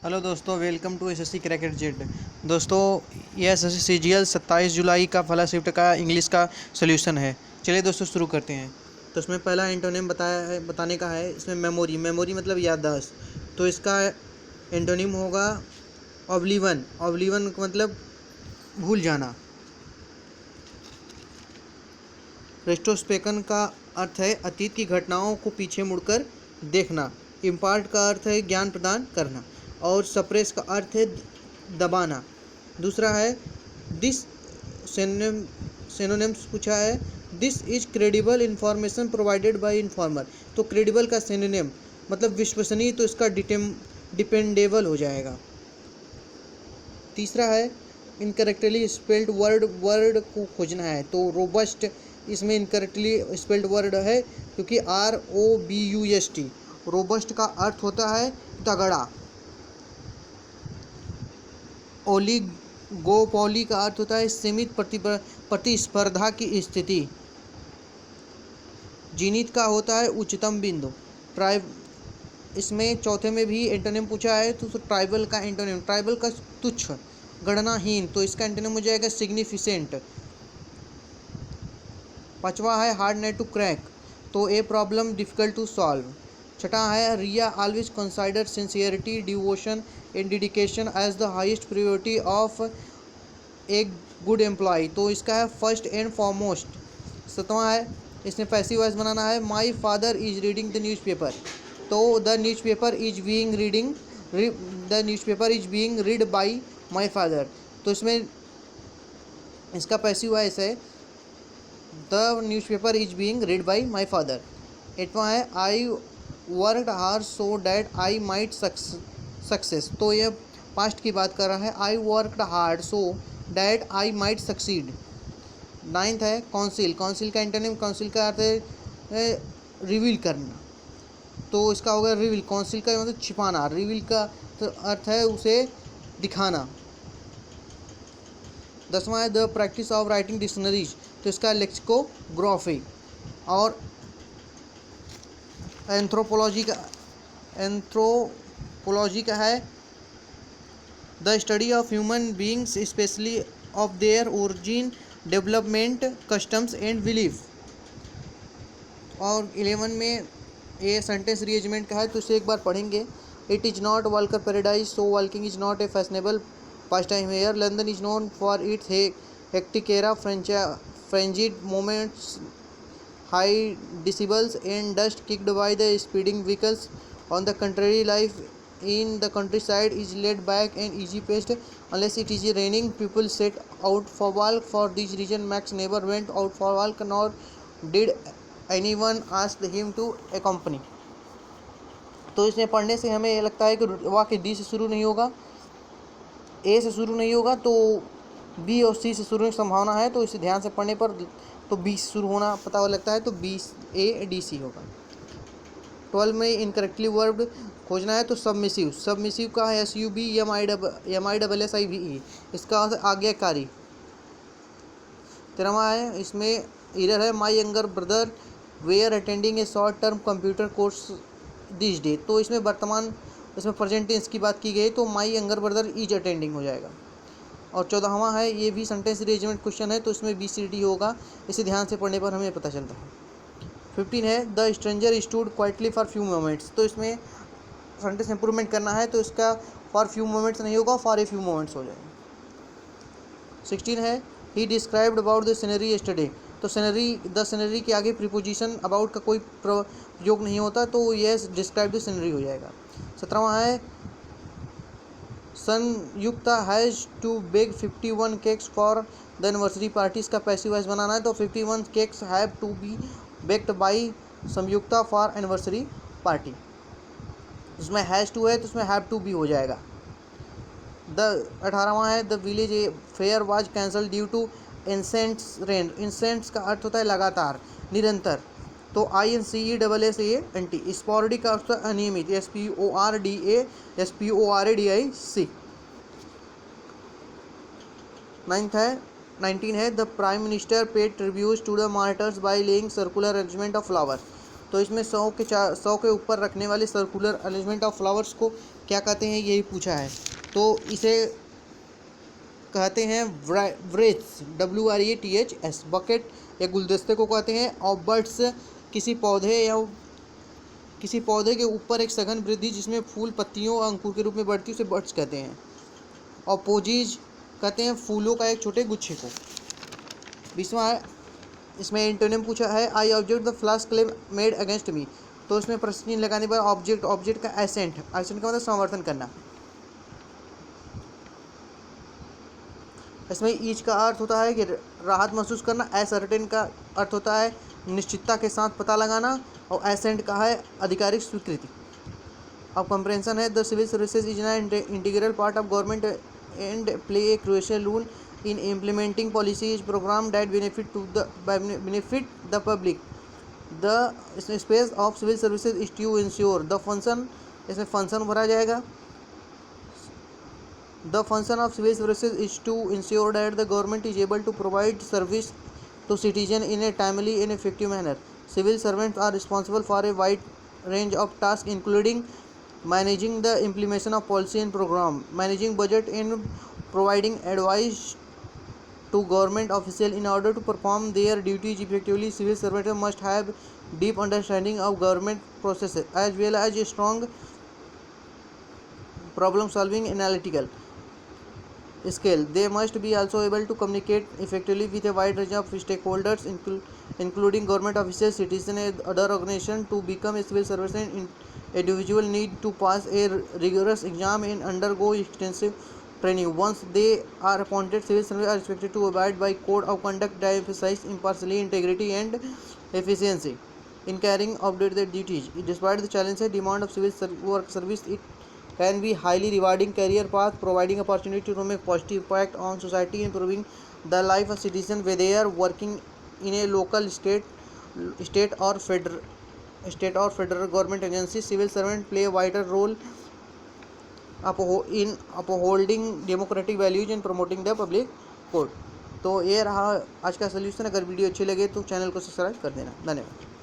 Hello दोस्तों, welcome to SSC क्रैकेट Z. दोस्तों, ये एसएससी सीजीएल 27 जुलाई का फला शिफ्ट का इंग्लिश का सोल्यूशन है। चलिए दोस्तों शुरू करते हैं। तो इसमें पहला एंटोनिम बताने का है। इसमें मेमोरी मतलब याददाश्त। तो इसका एंटोनिम होगा ऑब्लिवन का मतलब भूल जाना। रेट्रोस्पेक्शन का अर्थ है अतीत की घटनाओं को पीछे मुड़कर देखना। इम्पार्ट का अर्थ है ज्ञान प्रदान करना। और सप्रेस का अर्थ है दबाना। दूसरा है दिस सिनोनिम्स पूछा है। This is credible information provided by informer. तो क्रेडिबल का सिनोनिम मतलब विश्वसनीय, तो इसका डिपेंडेबल हो जाएगा। तीसरा है इनकरेक्टली स्पेल्ड वर्ड को खोजना है। तो रोबस्ट इसमें इनकरेक्टली स्पेल्ड वर्ड है क्योंकि ROBUST। रोबस्ट का अर्थ होता है तगड़ा। ओलिगोपोली का अर्थ होता है सीमित प्रतिस्पर्धा की स्थिति। जीनित का होता है उच्चतम बिंदु। इसमें चौथे में भी एंटोनिम पूछा है तो ट्राइबल का एंटोनिम, ट्राइबल का तुच्छ, गणनाहीन, तो इसका एंटोनिम हो जाएगा सिग्निफिसेंट। पांचवा है हार्ड नेट टू क्रैक, तो a problem difficult to solve. छठा है Riya always consider sincerity, devotion and dedication as the highest priority of a good employee, तो इसका है फर्स्ट एंड फॉरमोस्ट। सातवां है इसमें पैसिव वॉइस बनाना है। My father is reading the newspaper, तो the newspaper is being read by my father, तो इसमें इसका पैसिव वॉइस है the newspaper is being read by my father. एटवां है I worked hard so that I might success, तो ये past की बात कर रहा है। I worked hard so that I might succeed. Ninth है काउंसिल का एंटोनिम, काउंसिल का अर्थ है रिवील करना, तो इसका होगा रिवील। काउंसिल का मतलब छिपाना, रिवील का तो अर्थ है उसे दिखाना। दसवां है the practice of writing dictionaries, तो इसका लेक्सिकोग्राफी। और एंथ्रोपोलॉजी का है the study of human beings specially of their origin, development, customs and belief. और 11 में ये सेंटेंस रीअरेंजमेंट का है, तो इसे एक बार पढ़ेंगे। It is not walker paradise, so walking is not a fashionable pastime here. London is known for its hectic era, frenzied moments, high decibels and dust kicked by the speeding vehicles. On the contrary, life in the countryside is laid back and easy paced. Unless it is raining, people set out for walk. For this reason, Max never went out for walk, nor did anyone ask him to accompany. तो इसे पढ़ने से हमें ये लगता है कि वाक्य डी से शुरू नहीं होगा, ए से शुरू नहीं होगा, तो बी और सी से शुरू होने की संभावना है। तो इसे ध्यान से पढ़ने पर तो बी से शुरू होना पता लगता है, तो बी ए डी सी होगा। 12 में इनकरेक्टली वर्ब खोजना है, तो सबमिसिव का है SUBMISSIVE, इसका आज्ञाकारी। 13वां है इसमें एरर है my younger brother were attending a short term computer course this day, तो इसमें वर्तमान इसमें प्रेजेंट टेंस की बात की गई, तो माई यंगर ब्रदर इज अटेंडिंग हो जाएगा। और 14वां है ये भी सेंटेंस रीअरेंजमेंट क्वेश्चन है, तो इसमें BCD होगा, इसे ध्यान से पढ़ने पर हमें पता चलता है। 15 है the stranger stood quietly for few moments, तो इसमें सेंटेंस इंप्रूवमेंट करना है, तो इसका फॉर फ्यू मोमेंट्स नहीं होगा, फॉर ए फ्यू मोमेंट्स हो जाएगा। 16 है ही described about the scenery yesterday, तो द सीनरी के आगे प्रीपोजिशन अबाउट का कोई प्रयोग नहीं होता, तो यह डिस्क्राइब द सीनरी हो जाएगा। 17वां है Sanyukta has to bake 51 cakes for the anniversary party, इसका पैसिव वॉइस बनाना है, तो 51 cakes have to be baked by Sanyukta for anniversary party. इसमें हैज़ टू है, तो इसमें हैव टू बी हो जाएगा। 18वां है the village fair was cancel due to incessant rain, incessant का अर्थ होता है लगातार, निरंतर, तो INCESSANT। स्पॉराडिक का अर्थ अनियमित, SPORADIC। 19 है the prime minister paid tribute to the martyrs by laying circular arrangement of flower, तो इसमें 100 के ऊपर रखने वाले सर्कुलर अरेंजमेंट ऑफ फ्लावर्स को क्या कहते हैं, यही पूछा है। तो इसे कहते हैं व्रेट्स, WRETHS। बकेट या गुलदस्ते को कहते हैं। और बर्ड्स किसी पौधे के ऊपर एक सघन वृद्धि जिसमें फूल पत्तियों और अंकुर के रूप में बढ़ती है, उसे बर्ड्स कहते हैं। और पोजीज कहते हैं फूलों का एक छोटे गुच्छे को। 20वां है, इसमें एंटोनिम पूछा है, आई ऑब्जेक्ट द फ्लास क्लेम मेड अगेंस्ट मी। तो इसमें प्रश्न चिन्ह लगाने पर ऑब्जेक्ट का एसेंट का मतलब समर्थन करना। इसमें ईच का अर्थ होता है कि राहत महसूस करना, असर्टेन का अर्थ होता है निश्चितता के साथ पता लगाना, और एसेंट का है आधिकारिक स्वीकृति। अब कंप्रेंशन है, the civil services is an integral part of government and play a crucial role in implementing policies program that benefit the public. The space of civil services is to ensure the function, इसमें function भरा जाएगा। The function of civil services is to ensure that the government is able to provide service to citizens in a timely and effective manner. Civil servants are responsible for a wide range of tasks including managing the implementation of policy and program, managing budget, and providing advice to government officials. In order to perform their duties effectively, civil servants must have deep understanding of government processes as well as a strong problem solving analytical skill. They must be also able to communicate effectively with a wide range of stakeholders including government officials, citizens, and other organizations. To become a civil servant, individual need to pass a rigorous exam and undergo extensive training. Once they are appointed, civil servants are expected to abide by code of conduct that emphasize impartiality, integrity, and efficiency in carrying out their duties. Despite the challenges and demand of civil work service, it can be highly rewarding career path, providing opportunity to make positive impact on society, improving the life of citizens. Whether they are working in a local, state or federal government agency, civil servants play a vital role in upholding democratic values and promoting the public good. तो ये रहा आज का solution. अगर video अच्छी लगे तो channel को सब्सक्राइब कर देना। धन्यवाद।